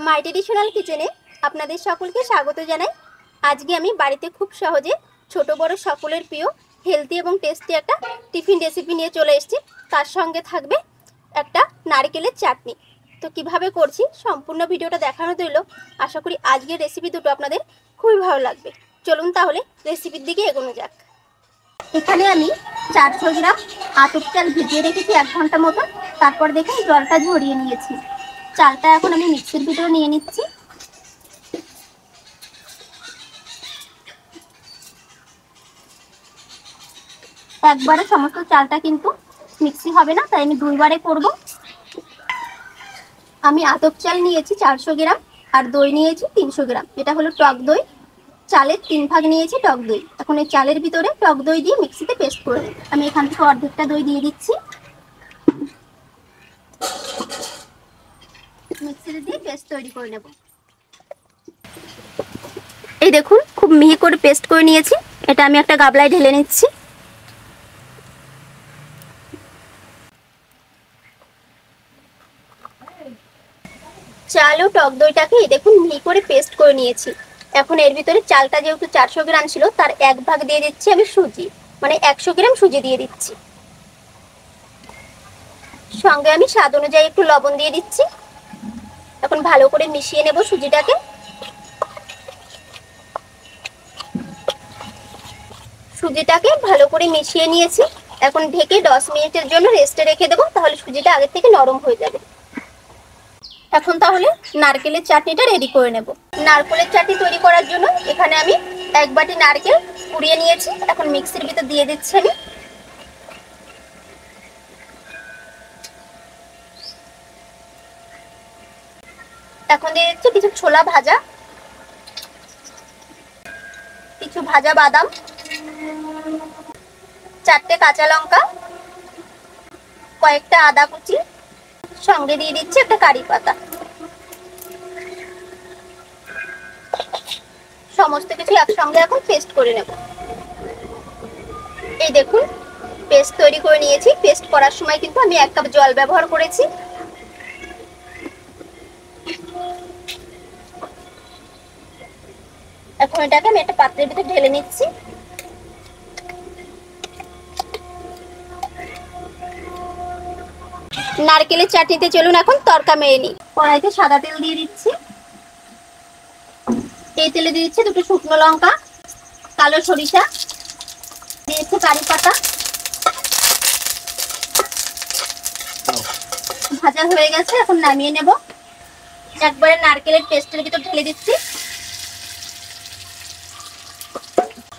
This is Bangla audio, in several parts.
মাই ট্রেডিশনাল কিচেনে আপনাদের সকলকে স্বাগত জানাই। আজকে আমি বাড়িতে খুব সহজে ছোট বড় সকলের প্রিয় হেলদি এবং টেস্টি একটা টিফিন রেসিপি নিয়ে চলে এসেছি। তার সঙ্গে থাকবে একটা নারকেলের চাটনি। তো কিভাবে করছি সম্পূর্ণ ভিডিওটা দেখানো রইল। আশা করি আজকের রেসিপি দুটো আপনাদের খুবই ভালো লাগবে। চলুন তাহলে রেসিপির দিকে এগোনো যাক। এখানে আমি 400 গ্রাম আতপ চাল ভিজিয়ে রেখেছি 1 ঘন্টা মতো। তারপর দেখুন জলটা ঝরিয়ে নিয়েছি। চালটা এখন আমি মিক্সির ভিতরে নিয়ে নিচ্ছি। একবারে সমস্ত চালটা কিন্তু মিক্সি হবে না, তাই আমি দুইবারে করব। আমি আতপ চাল নিয়েছি 400 গ্রাম আর দই নিয়েছি 300 গ্রাম। এটা হলো টক দই। চালের 3 ভাগ নিয়েছি টক দই। এখন এই চালের ভিতরে টক দই দিয়ে মিক্সিতে পেস্ট করে নেব। আমি এখান থেকে অর্ধেকটা দই দিয়ে দিচ্ছি। মিক্সিতে দিয়ে পেস্ট তৈরি করে নেব। এই দেখুন খুব মিহি করে পেস্ট করে নিয়েছি। এটা আমি একটা গাবলায় ঢেলে নিচ্ছি। চাল ও টক দইটাকে দেখুন মিহি করে পেস্ট করে নিয়েছি। এখন এর ভিতরে চালটা যেহেতু 400 গ্রাম ছিল তার 1 ভাগ দিয়ে দিচ্ছি আমি সুজি, মানে 100 গ্রাম সুজি দিয়ে দিচ্ছি। সঙ্গে আমি স্বাদ অনুযায়ী একটু লবণ দিয়ে দিচ্ছি। এখন ভালো করে মিশিয়ে নেব সুজিটাকে। সুজিটাকে ভালো করে মিশিয়ে নিয়েছি। এখন ঢেকে 10 মিনিটের জন্য রেস্টে রেখে দেবো, তাহলে সুজিটা আগে থেকে নরম হয়ে যাবে। এখন তাহলে নারকেলের চাটনিটা রেডি করে নেব। নারকেলের চাটনি তৈরি করার জন্য এখানে আমি 1 বাটি নারকেল কুড়িয়ে নিয়েছি। এখন মিক্সির ভিতর দিয়ে দিচ্ছি আমি। এখন দিয়ে দিচ্ছি কিছু ছোলা ভাজা, কিছু ভাজা বাদাম, 4টে কাঁচা লঙ্কা, কয়েকটা আদা কুচি, সঙ্গে দিয়ে দিচ্ছি একটা কারি পাতা। সমস্ত কিছু একসঙ্গে এখন পেস্ট করে নেব। এই দেখুন পেস্ট তৈরি করে নিয়েছি। পেস্ট করার সময় কিন্তু আমি 1 কাপ জল ব্যবহার করেছি। এখন এটাকে আমি একটা পাত্রের ভিতরে ঢেলে নিচ্ছি। নারকেলের চাটনিতে চলুন এখন তড়কা মেরে নিই। কড়াইতে সাদা তেল দিয়ে দিচ্ছি। এই তেলে দিয়ে দিচ্ছি 2টো শুকনো লঙ্কা, কালো সরিষা, দিয়েছি কারি পাতা। ভাজা হয়ে গেছে, এখন নামিয়ে নেব। একবারে নারকেলের পেস্টের ভিতর ঢেলে দিচ্ছি।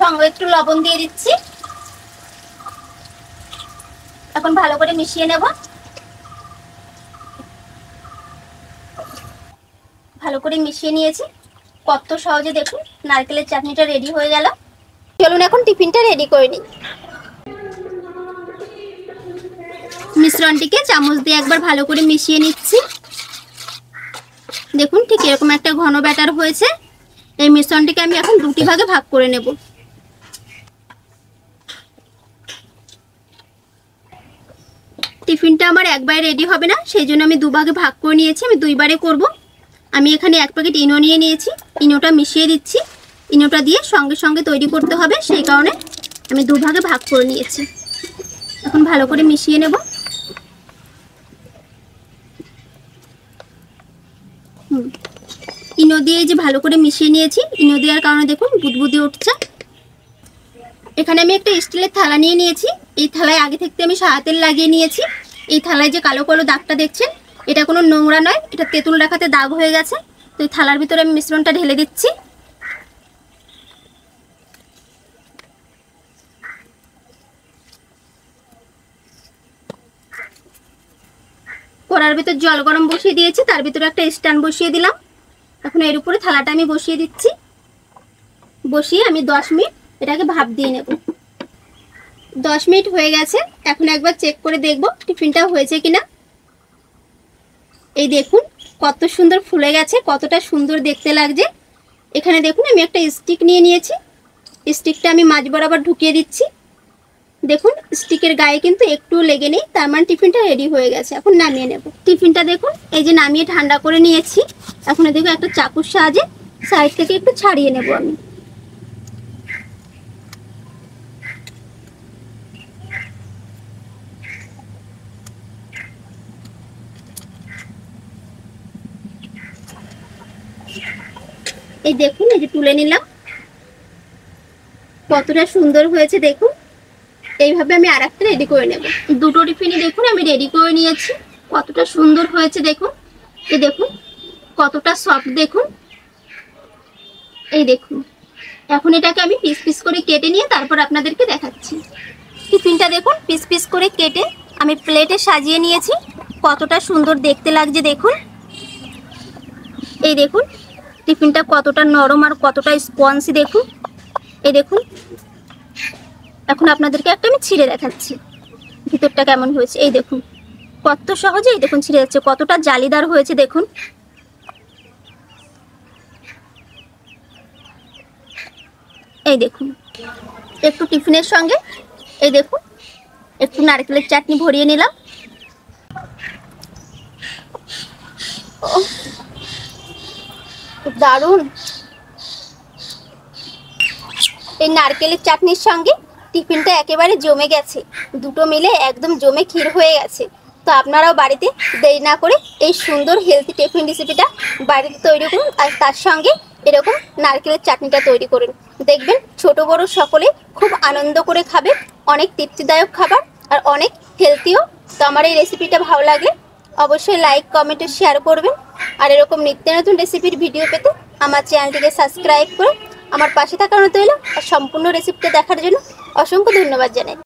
সঙ্গে একটু লবণ দিয়ে দিচ্ছি। এখন ভালো করে মিশিয়ে নেব। ভালো করে মিশিয়ে নিয়েছি। কত সহজে দেখুন নারকেলের চাটনিটা রেডি হয়ে গেল। চলুন এখন টিফিনটা রেডি করে নিই। মিশ্রণটিকে চামচ দিয়ে একবার ভালো করে মিশিয়ে নিচ্ছি। দেখুন ঠিক এরকম একটা ঘন ব্যাটার হয়েছে। এই মিশ্রণটিকে আমি এখন 2টি ভাগে ভাগ করে নেব। টিফিনটা আমার একবারে রেডি হবে না, সেই জন্য আমি 2 ভাগে ভাগ করে নিয়েছি। আমি 2বারে করব। আমি এখানে 1 প্যাকেট ইনো নিয়ে নিয়েছি। ইনোটা মিশিয়ে দিচ্ছি। ইনোটা দিয়ে সঙ্গে সঙ্গে তৈরি করতে হবে, সেই কারণে আমি 2 ভাগে ভাগ করে নিয়েছি। এখন ভালো করে মিশিয়ে নেব। ইনো দিয়ে যে ভালো করে মিশিয়ে নিয়েছি। ইনো দেওয়ার কারণে দেখুন বুদবুদি উঠছে। এখানে আমি একটা স্টিলের থালা নিয়ে নিয়েছি। এই থালায় আগে থেকে আমি সাদা তেল লাগিয়ে নিয়েছি। এই থালায় যে কালো কালো দাগটা দেখছেন, এটা কোনো নোংরা নয়, এটা তেঁতুল রাখাতে দাগ হয়ে গেছে। তো এই থালার ভিতরে আমি মিশ্রণটা ঢেলে দিচ্ছি। কড়ার ভিতর জল গরম বসিয়ে দিয়েছি, তার ভিতরে একটা স্ট্যান্ড বসিয়ে দিলাম। এখন এর উপরে থালাটা আমি বসিয়ে দিচ্ছি। বসিয়ে আমি 10 মিনিট এটাকে ভাপ দিয়ে নেব। 10 মিনিট হয়ে গেছে। এখন একবার চেক করে দেখব টিফিনটা হয়েছে কিনা। এই দেখুন কত সুন্দর ফুলে গেছে, কতটা সুন্দর দেখতে লাগছে। এখানে দেখুন আমি একটা স্টিক নিয়ে নিয়েছি। স্টিকটা আমি মাঝ বরাবর ঢুকিয়ে দিচ্ছি। দেখুন স্টিকের গায়ে কিন্তু একটু লেগে নেই, তার মানে টিফিনটা রেডি হয়ে গেছে। এখন নামিয়ে নেব টিফিনটা। দেখুন এই যে নামিয়ে ঠান্ডা করে নিয়েছি। এখন দেখুন একটা চাকুর সাহায্যে সাইড থেকে একটু ছাড়িয়ে নেব আমি। এই দেখুন এই যে তুলে নিলাম, কতটা সুন্দর হয়েছে দেখুন। এইভাবে আমি আরেকটা রেডি করে নেব। দুটো টিফিনই দেখুন আমি রেডি করে নিয়েছি, কতটা সুন্দর হয়েছে দেখুন। এই দেখুন কতটা সফট দেখুন, এই দেখুন। এখন এটাকে আমি পিস পিস করে কেটে নিয়ে তারপর আপনাদেরকে দেখাচ্ছি। টিফিনটা দেখুন পিস পিস করে কেটে আমি প্লেটে সাজিয়ে নিয়েছি, কতটা সুন্দর দেখতে লাগছে দেখুন। এই দেখুন টিফিনটা কতটা নরম আর কতটা স্পঞ্জি দেখুন, এই দেখুন। এখন আপনাদেরকে একটা আমি ছিঁড়ে দেখাচ্ছি ভিতরটা কেমন হয়েছে। এই দেখুন কত সহজে এই দেখুন ছিঁড়ে যাচ্ছে, কতটা জালিদার হয়েছে দেখুন। এই দেখুন একটু টিফিনের সঙ্গে এই দেখুন একটু নারকেলের চাটনি ভরিয়ে নিলাম। দারুণ! এই নারকেলের চাটনির সঙ্গে টিফিনটা একেবারে জমে গেছে, দুটো মিলে একদম জমে ক্ষীর হয়ে গেছে। তো আপনারাও বাড়িতে দেরি না করে এই সুন্দর হেলদি টিফিন রেসিপিটা বাড়িতে তৈরি করুন, আর তার সঙ্গে এরকম নারকেলের চাটনিটা তৈরি করুন। দেখবেন ছোট বড় সকলে খুব আনন্দ করে খাবে, অনেক তৃপ্তিদায়ক খাবার আর অনেক হেলদিও। তো আমার এই রেসিপিটা ভালো লাগলে অবশ্যই লাইক কমেন্টে শেয়ার করবেন, আর এরকম নিত্য নতুন রেসিপির ভিডিও পেতে আমার চ্যানেলটিকে সাবস্ক্রাইব করে আমার পাশে থাকার মতো হলো। আর সম্পূর্ণ রেসিপিটা দেখার জন্য অসংখ্য ধন্যবাদ জানাই।